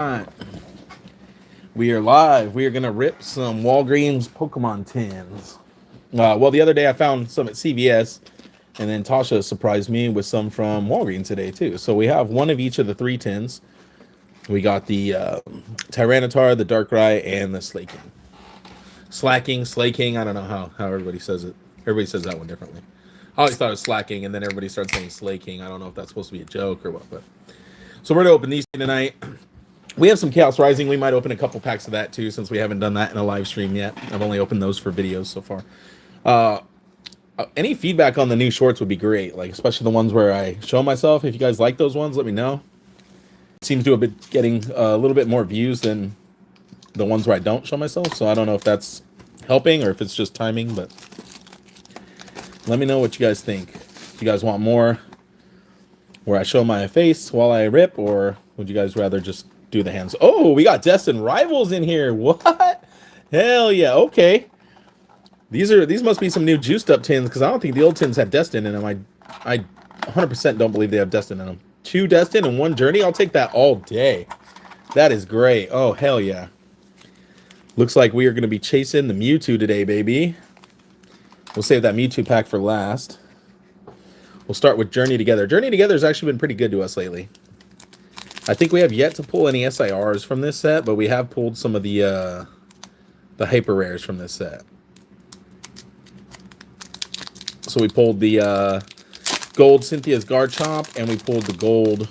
Right. We are live. We are going to rip some Walgreens Pokemon tins. Well, the other day I found some at CVS, and then Tasha surprised me with some from Walgreens today, too. So we have one of each of the three tins. We got the Tyranitar, the Darkrai, and the Slaking. Slaking. I don't know how everybody says it. Everybody says that one differently. I always thought it was slacking, and then everybody started saying Slaking. I don't know if that's supposed to be a joke or what, but so we're gonna open these tonight. We have some Chaos Rising. We might open a couple packs of that too, since we haven't done that in a live stream yet. I've only opened those for videos so far. Any feedback on the new shorts would be great, like especially the ones where I show myself. If you guys like those ones, let me know. It seems to have been getting a little bit more views than the ones where I don't show myself, so I don't know if that's helping or if it's just timing, but let me know what you guys think. If you guys want more where I show my face while I rip, or would you guys rather just do the hands? Oh, we got Destined Rivals in here. What? Hell yeah. Okay. These must be some new juiced up tins, because I don't think the old tins had Destined in them. I 100% don't believe they have Destined in them. 2 Destined and 1 Journey. I'll take that all day. That is great. Oh, hell yeah. Looks like we are going to be chasing the Mewtwo today, baby. We'll save that Mewtwo pack for last. We'll start with Journey Together. Journey Together has actually been pretty good to us lately. I think we have yet to pull any SIRs from this set, but we have pulled some of the hyper rares from this set. So we pulled the gold Cynthia's Garchomp, and we pulled the gold.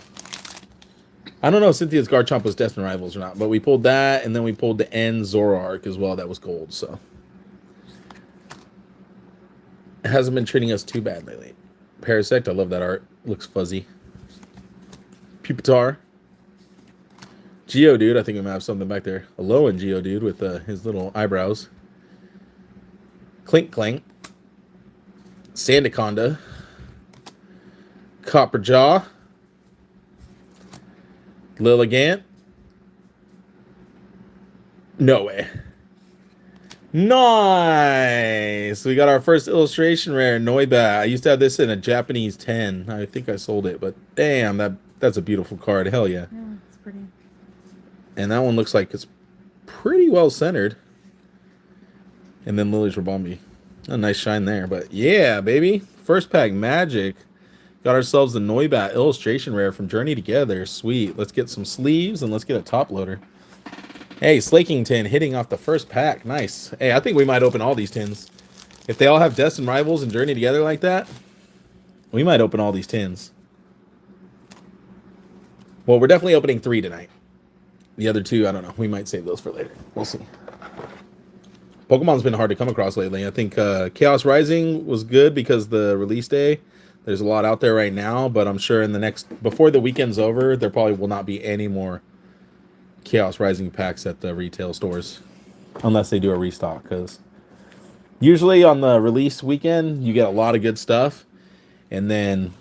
I don't know if Cynthia's Garchomp was Destined Rivals or not, but we pulled that, and then we pulled the N Zoroark as well. That was gold, so it hasn't been treating us too bad lately. Parasect, I love that art. Looks fuzzy. Pupitar. Geodude, I think we might have something back there. A low-end Geodude with his little eyebrows. Clink Clank. Sandaconda. Copperjaw. Lilligant. No way. Nice. We got our first illustration rare, Noibat. I used to have this in a Japanese 10. I think I sold it, but damn, that's a beautiful card. Hell yeah. Yeah, it's pretty. And that one looks like it's pretty well centered. And then Lily's Rabombi. A nice shine there, but yeah, baby. First pack magic. Got ourselves the Noibat illustration rare from Journey Together. Sweet. Let's get some sleeves and let's get a top loader. Hey, Slaking tin hitting off the first pack. Nice. Hey, I think we might open all these tins. If they all have Destined Rivals and Journey Together like that, we might open all these tins. Well, we're definitely opening 3 tonight. The other 2, I don't know. We might save those for later. We'll see. Pokemon's been hard to come across lately. I think Chaos Rising was good because the release day. There's a lot out there right now, but I'm sure in the before the weekend's over, there probably will not be any more Chaos Rising packs at the retail stores. Unless they do a restock, because usually on the release weekend, you get a lot of good stuff. And then,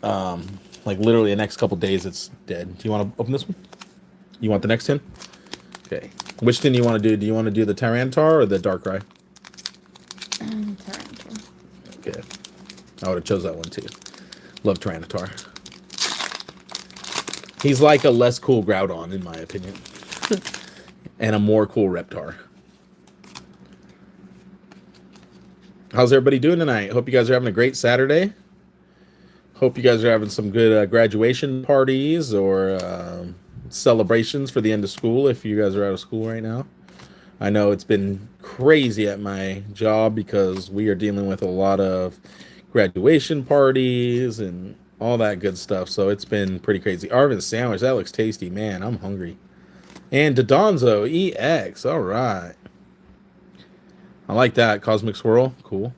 like literally the next couple days, it's dead. Do you want to open this one? You want the next tin? Okay. Which tin do you want to do? Do you want to do the Tyranitar or the Darkrai? Tyranitar. Okay. I would have chose that one too. Love Tyranitar. He's like a less cool Groudon, in my opinion. And a more cool Reptar. How's everybody doing tonight? Hope you guys are having a great Saturday. Hope you guys are having some good graduation parties or celebrations for the end of school if you guys are out of school right now. I know it's been crazy at my job because we are dealing with a lot of graduation parties and all that good stuff. So it's been pretty crazy. Arvin sandwich, that looks tasty. Man, I'm hungry. And Dodonzo EX. All right. I like that. Cosmic Swirl. Cool.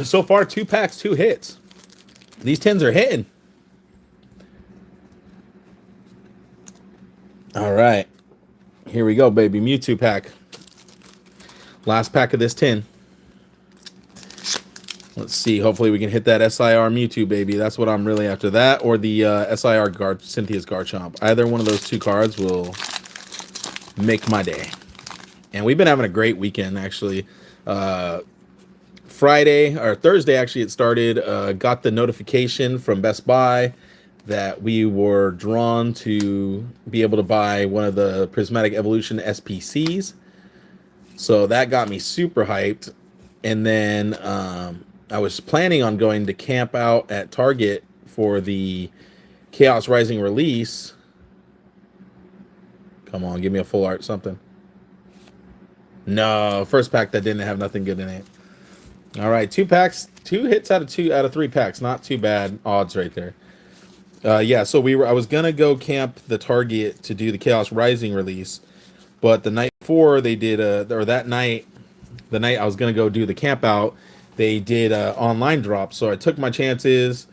So far, 2 packs, 2 hits. These tins are hitting. All right. Here we go, baby. Mewtwo pack. Last pack of this tin. Let's see. Hopefully we can hit that SIR Mewtwo, baby. That's what I'm really after. That or the SIR Cynthia's Garchomp. Either one of those 2 cards will make my day. And we've been having a great weekend, actually. Friday, or Thursday, actually, it started. Got the notification from Best Buy that we were drawn to be able to buy one of the Prismatic Evolution SPCs. So that got me super hyped. And then I was planning on going to camp out at Target for the Chaos Rising release. Come on, give me a full art something. No, first pack that didn't have nothing good in it. All right, 2 packs, 2 hits out of 3 packs. Not too bad odds right there. Yeah, so I was gonna go camp the Target to do the Chaos Rising release, but the night before they did or that night, the night I was gonna go do the camp out, they did a online drop. So I took my chances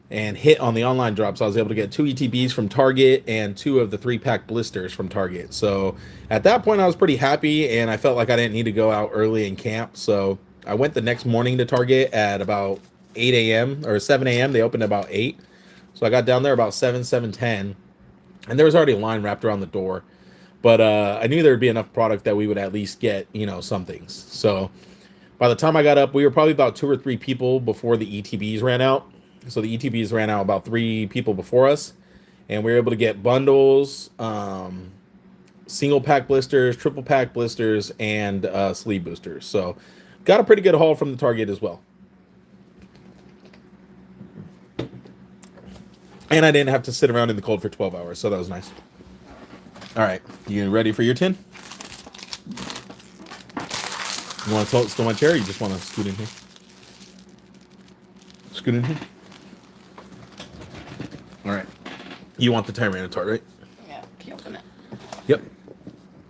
and hit on the online drops. I was able to get 2 ETBs from Target and 2 of the 3-pack blisters from Target. So at that point, I was pretty happy, and I felt like I didn't need to go out early and camp. So I went the next morning to Target at about 8 a.m. or 7 a.m. They opened about 8. So I got down there about 7:10, and there was already a line wrapped around the door. But I knew there would be enough product that we would at least get, some things. So by the time I got up, we were probably about 2 or 3 people before the ETBs ran out. So the ETBs ran out about 3 people before us, and we were able to get bundles, single pack blisters, triple pack blisters, and sleeve boosters. So got a pretty good haul from the Target as well. And I didn't have to sit around in the cold for 12 hours, so that was nice. All right, you ready for your tin? You want to steal my chair, or you just want to scoot in here? Scoot in here. All right. You want the Tyranitar, right? Yeah, can you open it? Yep.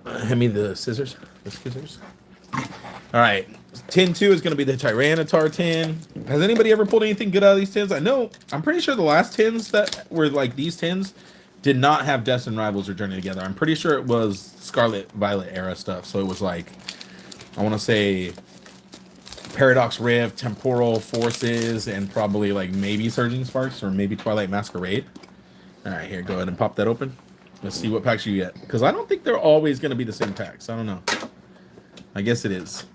Hand me the scissors. The scissors. All right. Tin 2 is going to be the Tyranitar tin. Has anybody ever pulled anything good out of these tins? I'm pretty sure the last tins that were like these tins did not have Destined Rivals or Journey Together. I'm pretty sure it was Scarlet Violet era stuff. So it was like, I want to say Paradox Rift, Temporal Forces, and probably like maybe Surging Sparks or maybe Twilight Masquerade. All right, here, go ahead and pop that open. Let's see what packs you get. Because I don't think they're always going to be the same packs. I don't know. I guess it is.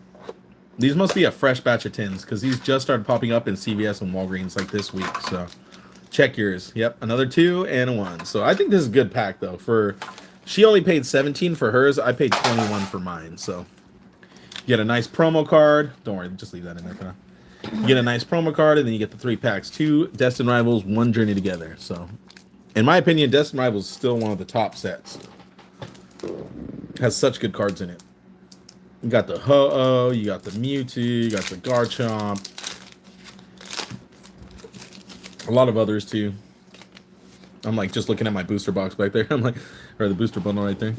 These must be a fresh batch of tins because these just started popping up in CVS and Walgreens like this week. So check yours. Yep, another 2 and a 1. So I think this is a good pack though. She only paid 17 for hers. I paid 21 for mine. So you get a nice promo card. Don't worry, just leave that in there for now. You get a nice promo card, and then you get the 3 packs. 2 Destined Rivals, 1 Journey Together. So, in my opinion, Destined Rivals is still one of the top sets. Has such good cards in it. You got the Ho-Oh, you got the Mewtwo, you got the Garchomp. A lot of others, too. I'm, like, just looking at my booster box back there. I'm like, or the booster bundle right there.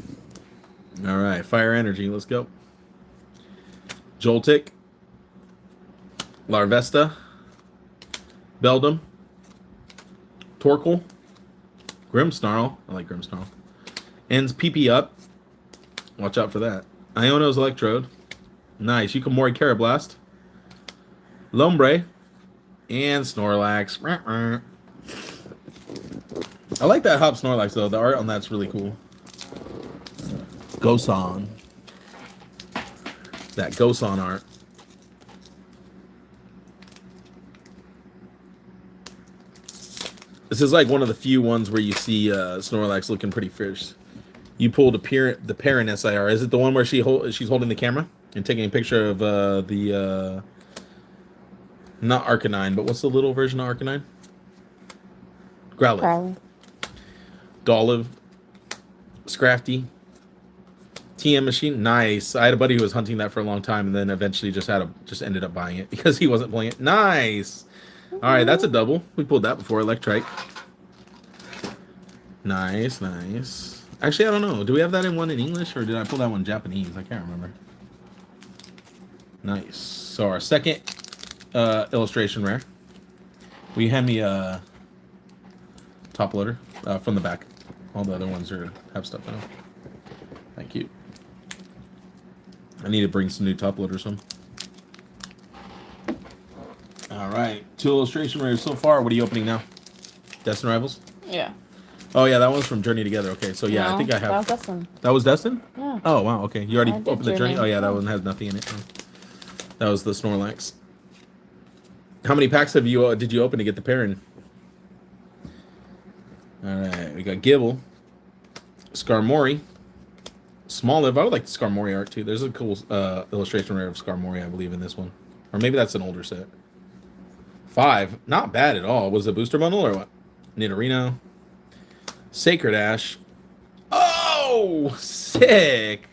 All right, Fire Energy, let's go. Joltik, Larvesta, Beldum, Torkoal, Grimmsnarl. I like Grimmsnarl. Ends PP up. Watch out for that. Iono's Electrode. Nice. Yukamori Carablast. Lombre. And Snorlax. I like that Hop Snorlax, though. The art on that's really cool. Gosan. That Gosan art. This is like one of the few ones where you see Snorlax looking pretty fierce. You pulled the Perrin SIR. Is it the one where she's holding the camera and taking a picture of the not Arcanine, but what's the little version of Arcanine? Growlithe. Dolliv. Scrafty. TM Machine. Nice. I had a buddy who was hunting that for a long time and then eventually just ended up buying it because he wasn't playing it. Nice. All right, that's a double. We pulled that before. Electrike. Nice, nice. Actually, I don't know. Do we have that in English or did I pull that one in Japanese? I can't remember. Nice. So our second illustration rare. Will you hand me a top loader from the back? All the other ones have stuff in them. Thank you. I need to bring some new top loaders home. All right, 2 illustration rares so far. What are you opening now? Destined Rivals? Yeah. Oh, yeah, that one's from Journey Together. Okay, so yeah, No, I think I have. That was Destin. That was Destin? Yeah. Oh, wow, okay. You already I did opened the Journey? Journey. Oh, yeah, that one has nothing in it. That was the Snorlax. How many packs did you open to get the Perrin? All right, we got Gibble, Skarmory, Smoliv. I would like the Skarmory art too. There's a cool illustration rare of Skarmory, I believe, in this one. Or maybe that's an older set. 5. Not bad at all. Was it a booster bundle or what? Nidorino. Sacred Ash. Oh, sick.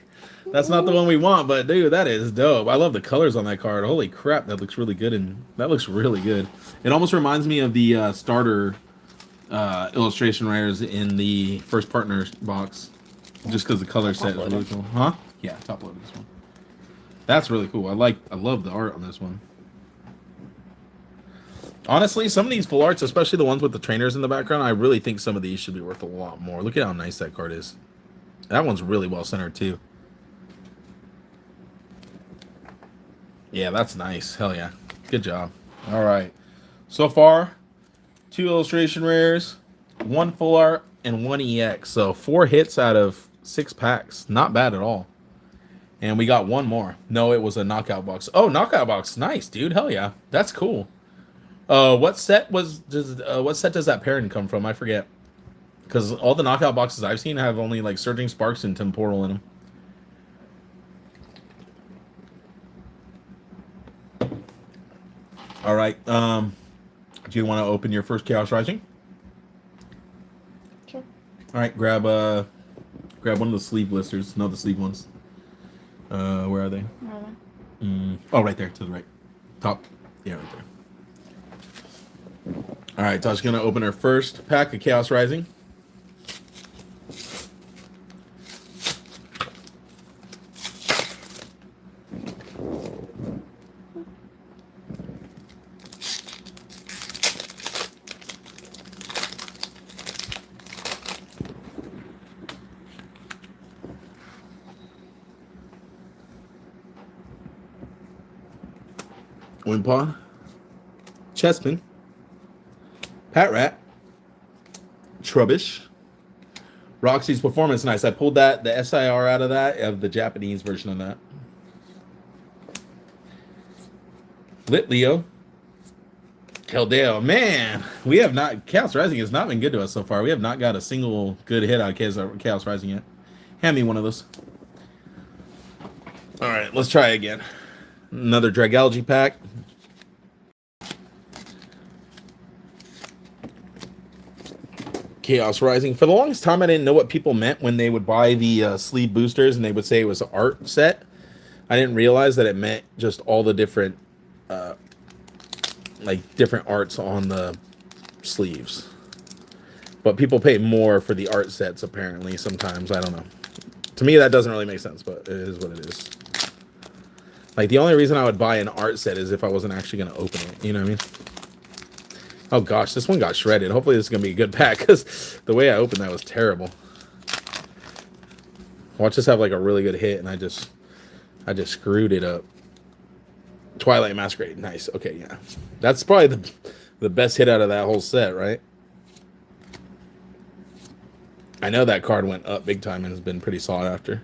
That's not the one we want, but dude, that is dope. I love the colors on that card. Holy crap, that looks really good. And that looks really good. It almost reminds me of the starter illustration rares in the first partner box. Just because the color set is really cool. Huh? Yeah, top loaded this one. That's really cool. I love the art on this one. Honestly, some of these full arts, especially the ones with the trainers in the background, I really think some of these should be worth a lot more. Look at how nice that card is. That one's really well centered too. Yeah, that's nice. Hell yeah. Good job. All right. So far, 2 illustration rares, 1 full art, and 1 EX. So 4 hits out of 6 packs. Not bad at all. And we got 1 more. No, it was a knockout box. Oh, knockout box. Nice, dude. Hell yeah. That's cool. What set does that pairing come from? I forget. Because all the knockout boxes I've seen have only like Surging Sparks and Temporal in them. All right. Do you want to open your first Chaos Rising? Sure. All right. Grab one of the sleeve blisters. No, the sleeve ones. Where are they? Where are they? Oh, right there to the right. Top. Yeah, right there. All right. Tasha's going to open her first pack of Chaos Rising. Wimpod, Chespin, Pat Rat, Trubbish, Roxy's Performance Nice. I pulled the SIR out of that, of the Japanese version of that. Lit Leo, Keldeo. Man, we have not, Chaos Rising has not been good to us so far. We have not got a single good hit out of Chaos Rising yet. Hand me one of those. All right, let's try again. Another Dragalge pack. Chaos Rising. For the longest time, I didn't know what people meant when they would buy the sleeve boosters and they would say it was an art set. I didn't realize that it meant just all the different, different arts on the sleeves. But people pay more for the art sets, apparently, sometimes. I don't know. To me, that doesn't really make sense, but it is what it is. Like, the only reason I would buy an art set is if I wasn't actually going to open it. You know what I mean? Oh, gosh. This one got shredded. Hopefully this is going to be a good pack, because the way I opened that was terrible. Watch this have, like, a really good hit, and I just screwed it up. Twilight Masquerade. Nice. Okay, yeah. That's probably the best hit out of that whole set, right? I know that card went up big time and has been pretty sought after.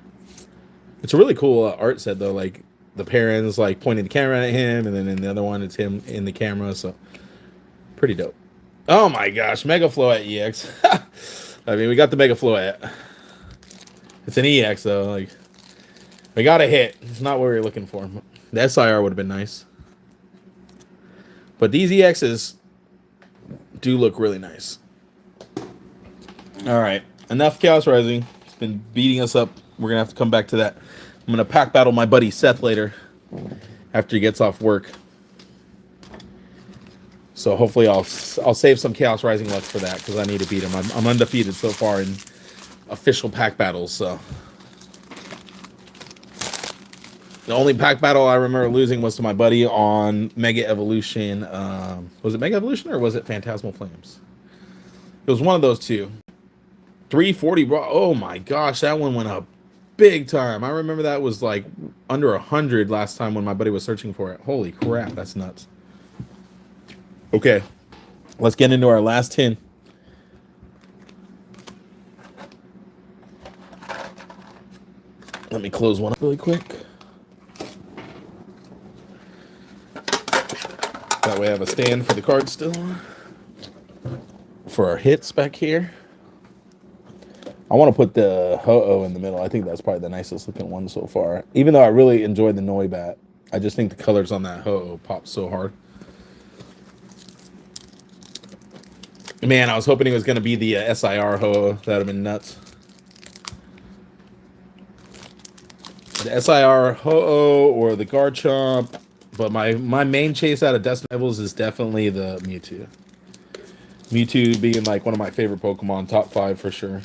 It's a really cool art set, though. Like, the parents like pointing the camera at him, and then in the other one it's him in the camera, so pretty dope. Oh my gosh, Mega Float EX. I mean, we got the Mega Float. It's an EX though. Like, we got a hit. It's not what we were looking for. The SIR would have been nice, but these EXs do look really nice. All right, enough Chaos Rising. It's been beating us up. We're gonna have to come back to that. I'm going to pack battle my buddy Seth later after he gets off work. So hopefully I'll save some Chaos Rising luck for that, because I need to beat him. I'm undefeated so far in official pack battles. So the only pack battle I remember losing was to my buddy on Mega Evolution. Was it Mega Evolution or was it Phantasmal Flames? It was one of those two. 340, bro. Oh my gosh, that one went up big time. I remember that was like under 100 last time when my buddy was searching for it. Holy crap, that's nuts. Okay, let's get into our last 10. Let me close one up really quick. That way I have a stand for the card still. For our hits back here. I want to put the Ho-Oh in the middle. I think that's probably the nicest looking one so far. Even though I really enjoyed the Noibat, I just think the colors on that Ho-Oh pop so hard. Man, I was hoping it was going to be the SIR Ho-Oh. That would have been nuts. The SIR Ho-Oh or the Garchomp. But my main chase out of Destin Rivals is definitely the Mewtwo. Mewtwo being like one of my favorite Pokemon, top 5 for sure.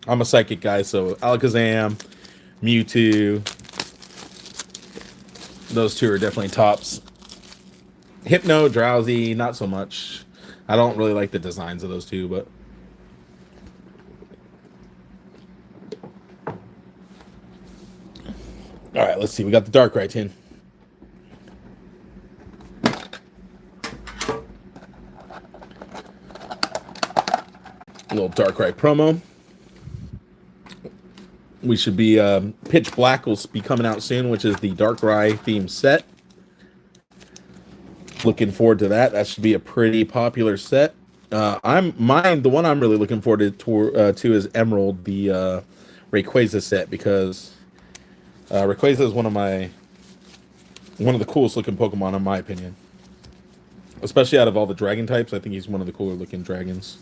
I'm a psychic guy, so Alakazam, Mewtwo, those two are definitely tops. Hypno, Drowsy, not so much. I don't really like the designs of those two, but all right, let's see. We got the Darkrai tin. A little Darkrai promo. We should be Pitch Black will be coming out soon, which is the Darkrai themed set. Looking forward to that. That should be a pretty popular set. The one I'm really looking forward to is Emerald, the Rayquaza set, because Rayquaza is one of the coolest looking Pokemon in my opinion. Especially out of all the dragon types, I think he's one of the cooler looking dragons.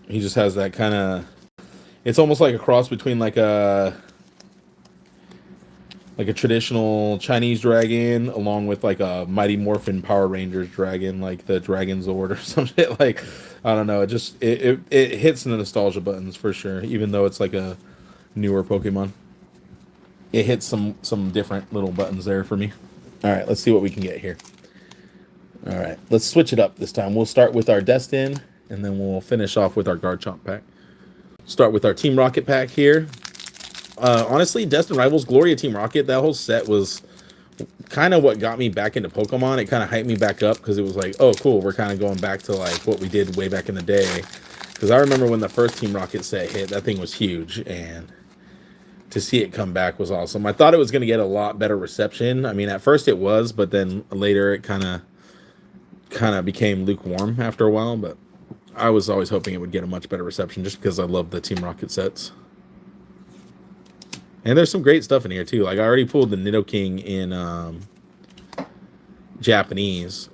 He just has that kind of, it's almost like a cross between like a traditional Chinese dragon along with like a Mighty Morphin Power Rangers dragon, like the Dragon Zord or some shit. Like, I don't know, it hits the nostalgia buttons for sure, even though it's like a newer Pokemon. It hits some different little buttons there for me. All right, let's see what we can get here. All right, let's switch it up this time. We'll start with our Destin, and then we'll finish off with our Garchomp pack. Start with our Team Rocket pack here. Honestly, Destin Rivals Gloria Team Rocket, that whole set was kind of what got me back into Pokemon. It kind of hyped me back up because it was like, oh, cool, we're kind of going back to like what we did way back in the day. Because I remember when the first Team Rocket set hit, that thing was huge, and to see it come back was awesome. I thought it was going to get a lot better reception. I mean, at first it was, but then later it kind of became lukewarm after a while. But I was always hoping it would get a much better reception just because I love the Team Rocket sets. And there's some great stuff in here too. Like I already pulled the Nidoking in Japanese,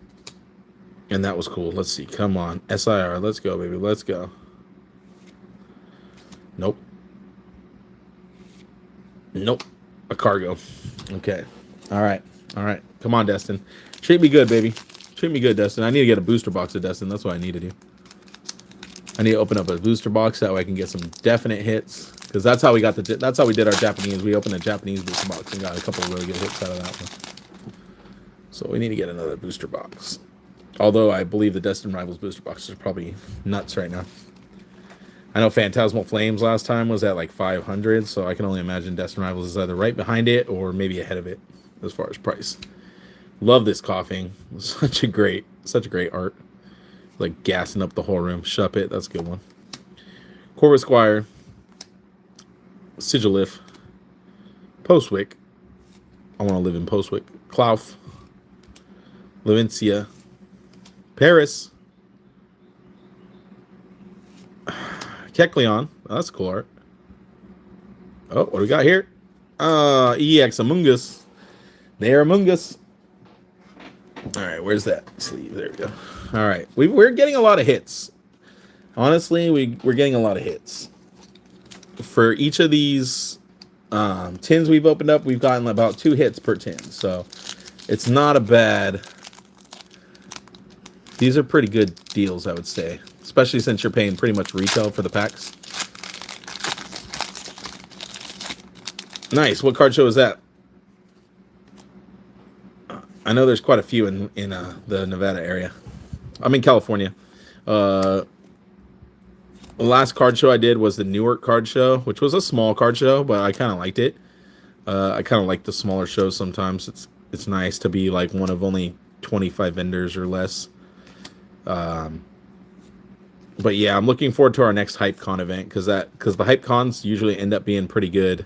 and that was cool. Let's see. Come on, SIR. Let's go, baby. Let's go. Nope. Nope. A cargo. Okay. All right. All right. Come on, Destin. Treat me good, baby. Treat me good, Destin. I need to get a booster box of Destin. That's what I need to do. I need to open up a booster box that way I can get some definite hits. Because that's how we got that's how we did our Japanese. We opened a Japanese booster box and got a couple of really good hits out of that one. So we need to get another booster box. Although I believe the Destin Rivals booster boxes are probably nuts right now. I know Phantasmal Flames last time was at like 500, so I can only imagine Destin Rivals is either right behind it or maybe ahead of it as far as price. Love this coughing. Such a great art. Like gassing up the whole room. Shup it. That's a good one. Corvus Squire. Sigilif. Postwick. I want to live in Postwick. Klauf. Levincia. Paris. Kecleon. Oh, that's cool art. Oh, what do we got here? EX Among Us. There, Among Us. All right, where's that sleeve? There we go. All right, we're getting a lot of hits. Honestly, we're getting a lot of hits. For each of these tins we've opened up, we've gotten about 2 hits per tin. So it's not a bad. These are pretty good deals, I would say. Especially since you're paying pretty much retail for the packs. Nice. What card show is that? I know there's quite a few in the Nevada area. I'm in California. The last card show I did was the Newark card show, which was a small card show, but I kind of liked it. I kind of like the smaller shows sometimes. It's nice to be like one of only 25 vendors or less. But yeah, I'm looking forward to our next HypeCon event because the HypeCons usually end up being pretty good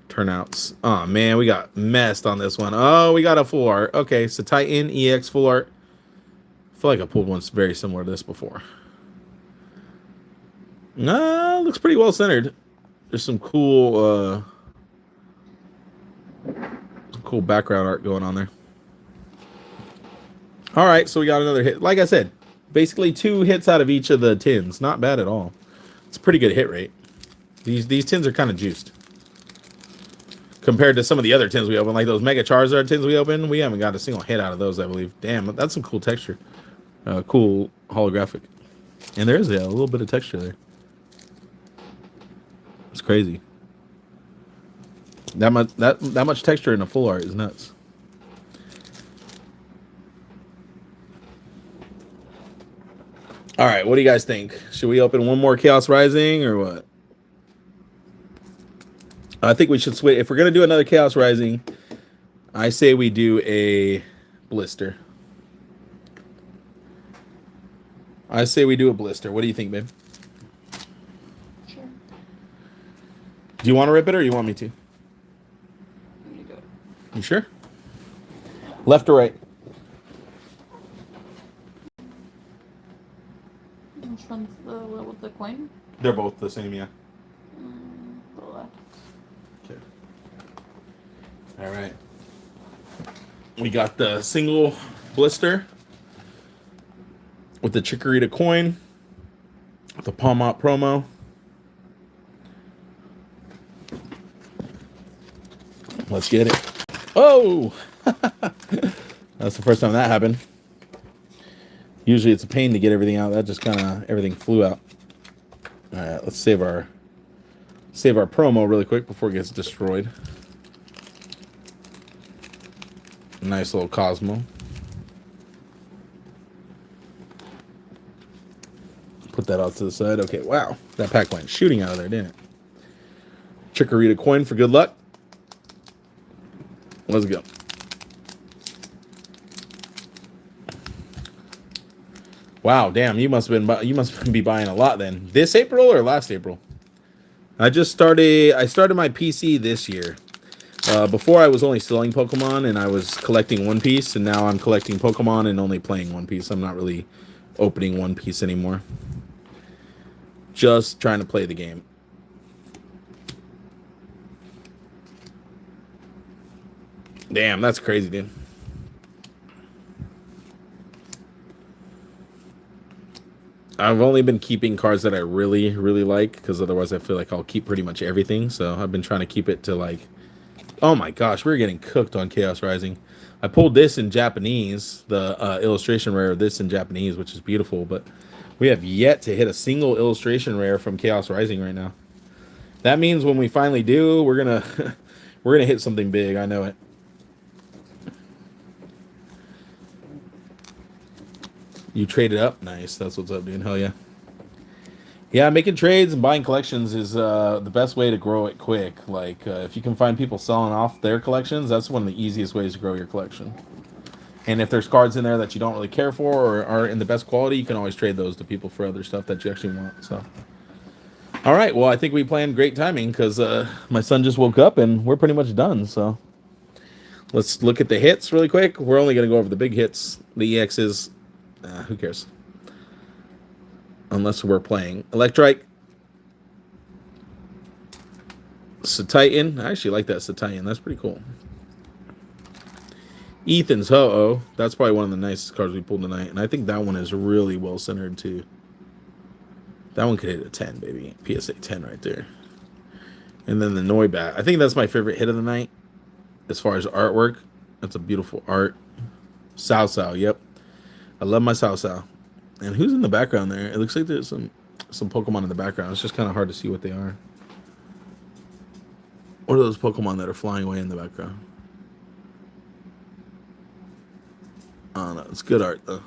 turnouts. Oh man, we got messed on this one. Oh, we got a full art. Okay, so Titan EX full art. I feel like I pulled one very similar to this before. Looks pretty well centered. There's some cool background art going on there. All right, so we got another hit. Like I said, basically 2 hits out of each of the tins. Not bad at all. It's a pretty good hit rate. These tins are kind of juiced compared to some of the other tins we open, like those Mega Charizard tins we opened. We haven't got a single hit out of those, I believe. Damn, that's some cool texture. Cool holographic. And there is a little bit of texture there. It's crazy. That much texture in a full art is nuts. All right, what do you guys think? Should we open one more Chaos Rising or what? I think we should switch. If we're gonna do another Chaos Rising, I say we do a blister. I say we do a blister. What do you think, babe? Sure. Do you want to rip it or you want me to? You do it. You sure? Left or right? Which one's the one with the coin? They're both the same, yeah. The left. Okay. All right. We got the single blister with the Chikorita coin, the Palm Out promo. Let's get it. Oh! That's the first time that happened. Usually it's a pain to get everything out. That just kind of, everything flew out. All right, let's save our promo really quick before it gets destroyed. Nice little Cosmo. Put that off to the side. Okay, wow. That pack went shooting out of there, didn't it? Chikorita coin for good luck. Let's go. Wow, damn, you must be buying a lot then. This April or last April? I started my PC this year. Before I was only selling Pokemon and I was collecting One Piece, and now I'm collecting Pokemon and only playing One Piece. I'm not really opening One Piece anymore. Just trying to play the game. Damn, that's crazy, dude. I've only been keeping cards that I really, really like, because otherwise I feel like I'll keep pretty much everything. So I've been trying to keep it to like... Oh my gosh, we're getting cooked on Chaos Rising. I pulled this in Japanese, the illustration rare of this in Japanese, which is beautiful, but we have yet to hit a single illustration rare from Chaos Rising right now. That means when we finally do, we're gonna we're gonna hit something big. I know it. You traded up, nice. That's what's up, dude. Hell yeah. Yeah, making trades and buying collections is the best way to grow it quick. Like, if you can find people selling off their collections, that's one of the easiest ways to grow your collection. And if there's cards in there that you don't really care for or are in the best quality, you can always trade those to people for other stuff that you actually want. So, all right. Well, I think we planned great timing because my son just woke up and we're pretty much done. So let's look at the hits really quick. We're only going to go over the big hits. The EXs, who cares? Unless we're playing Electrike, Satitan. I actually like that Satitan. That's pretty cool. Ethan's Ho-Oh. That's probably one of the nicest cards we pulled tonight. And I think that one is really well centered too. That one could hit a 10, baby. PSA 10 right there. And then the Noibat. I think that's my favorite hit of the night as far as artwork. That's a beautiful art. Sao Sao, yep. I love my Sao Sao. And who's in the background there? It looks like there's some Pokemon in the background. It's just kind of hard to see what they are. What are those Pokemon that are flying away in the background? Oh, no. It's good art, though.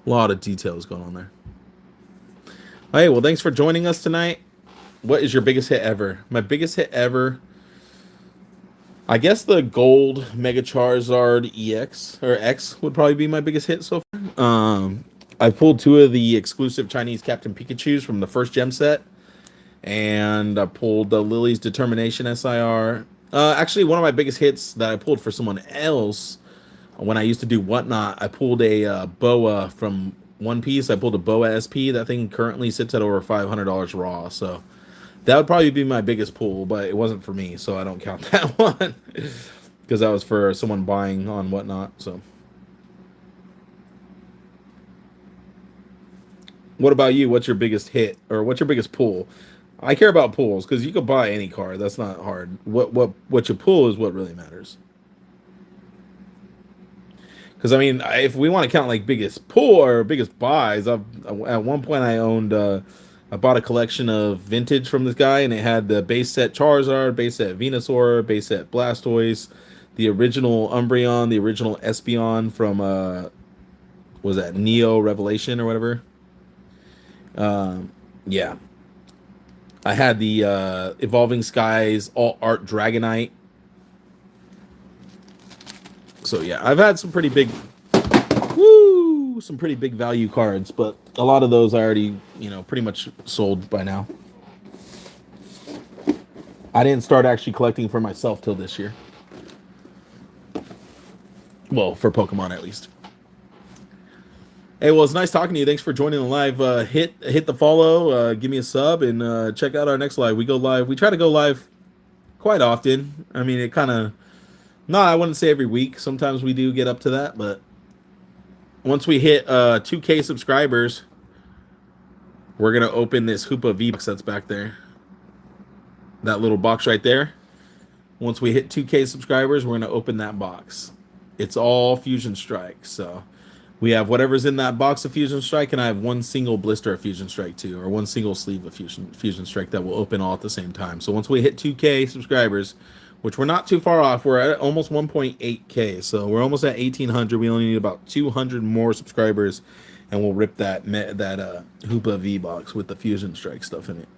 A lot of details going on there. Hey, well, thanks for joining us tonight. What is your biggest hit ever? My biggest hit ever... I guess the gold Mega Charizard EX or X would probably be my biggest hit so far. I pulled 2 of the exclusive Chinese Captain Pikachus from the first gem set, and I pulled the Lily's Determination SIR. Actually, one of my biggest hits that I pulled for someone else when I used to do Whatnot, I pulled a Boa from One Piece. I pulled a Boa SP. That thing currently sits at over $500 raw. So that would probably be my biggest pull, but it wasn't for me, so I don't count that one because that was for someone buying on whatnot. So, what about you? What's your biggest hit or what's your biggest pull? I care about pulls because you could buy any card. That's not hard. What you pull is what really matters. Because I mean, if we want to count like biggest pull or biggest buys, at one point I owned, I bought a collection of vintage from this guy, and it had the base set Charizard, base set Venusaur, base set Blastoise, the original Umbreon, the original Espeon from was that Neo Revelation or whatever. Yeah, I had the Evolving Skies All Art Dragonite. So yeah, I've had some pretty big, some pretty big value cards, but a lot of those I already, pretty much sold by now. I didn't start actually collecting for myself till this year. Well, for Pokemon at least. Hey, well, it's nice talking to you. Thanks for joining the live. Hit the follow, give me a sub, and check out our next live. We go live. We try to go live quite often. I mean, it kind of. No, I wouldn't say every week. Sometimes we do get up to that, but once we hit 2K subscribers, we're going to open this Hoopa V-Box that's back there. That little box right there. Once we hit 2K subscribers, we're going to open that box. It's all Fusion Strike, so we have whatever's in that box of Fusion Strike, and I have one single blister of Fusion Strike too, or one single sleeve of Fusion Strike that will open all at the same time. So once we hit 2K subscribers, which we're not too far off. We're at almost 1.8K, so we're almost at 1,800. We only need about 200 more subscribers, and we'll rip that Hoopa V-Box with the Fusion Strike stuff in it.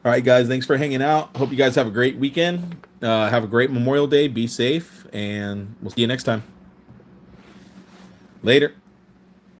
All right, guys, thanks for hanging out. Hope you guys have a great weekend. Have a great Memorial Day. Be safe, and we'll see you next time. Later.